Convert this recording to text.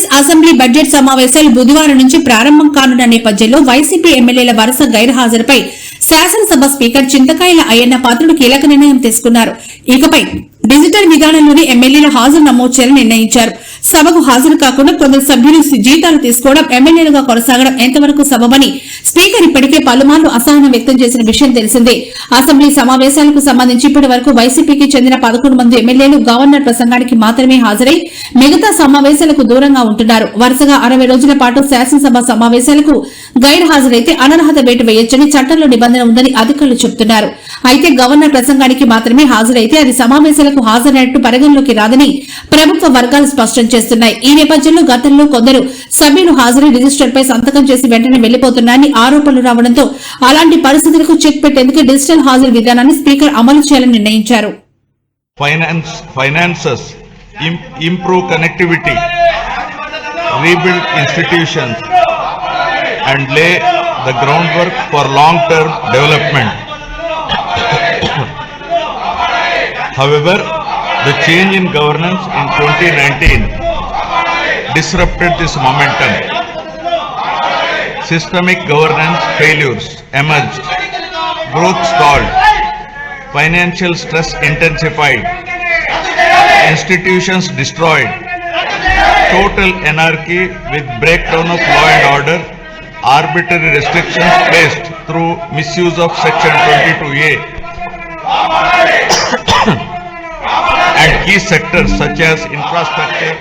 Andhra Pradesh assembly budget సమావేశాలు బుధవారం నుంచి ప్రారంభం కానున్న నేపథ్యంలో వైసీపీ ఎమ్మెల్యేల వరుస గైర్హాజరుపై శాసనసభ స్పీకర్ చింతకాయల అయ్యన్న పాత్రుడు కీలక నిర్ణయం తీసుకున్నారు. ఇకపై డిజిటల్ విధానంలోనే ఎమ్మెల్యేల హాజరు నమోదు చేయాలని నిర్ణయించారు. సభకు హాజరు కాకుండా కొందరు సభ్యులు జీతాలు తీసుకోవడం, ఎమ్మెల్యేలుగా కొనసాగడం ఎంతవరకు సబబని స్పీకర్ ఇప్పటికే పలుమార్లు అసహనం వ్యక్తం చేసిన విషయం తెలిసిందే. అసెంబ్లీ సమావేశాలకు సంబంధించి ఇప్పటి వరకు వైసీపీకి చెందిన 11 మంది ఎమ్మెల్యేలు గవర్నర్ ప్రసంగానికి మాత్రమే హాజరై మిగతా సమావేశాలకు దూరంగా ఉంటున్నారు. వరుసగా 60 రోజుల పాటు శాసనసభ సమావేశాలకు గైర్ హాజరైతే అనర్హత వేటు వేయొచ్చని చట్టంలో నిబంధన ఉందని అధికారులు చెబుతున్నారు. అయితే గవర్నర్ ప్రసంగానికి మాత్రమే హాజరైతే అది సమావేశాలకు హాజరైనట్టు పరిగణలోకి రాదని ప్రభుత్వ వర్గాలు స్పష్టం చేస్తున్నాయి. ఈ నేపథ్యంలో గతంలో కొందరు సభ్యులు హాజరై రిజిస్టర్పై సంతకం చేసి వెంటనే వెళ్లిపోతున్నారని ఆరోపణలు రావడంతో అలాంటి పరిస్థితులకు చెక్ పెట్టేందుకు డిజిటల్ హాజరు విధానాన్ని స్పీకర్ అమలు చేయాలని నిర్ణయించారు. Finances, improve connectivity, rebuild institutions, and lay the groundwork for long-term development. However, the change in governance in 2019 disrupted this momentum. Systemic governance failures emerged, growth stalled, financial stress intensified, institutions destroyed, total anarchy with breakdown of law and order, arbitrary restrictions placed through misuse of Section 22A and key sectors such as infrastructure,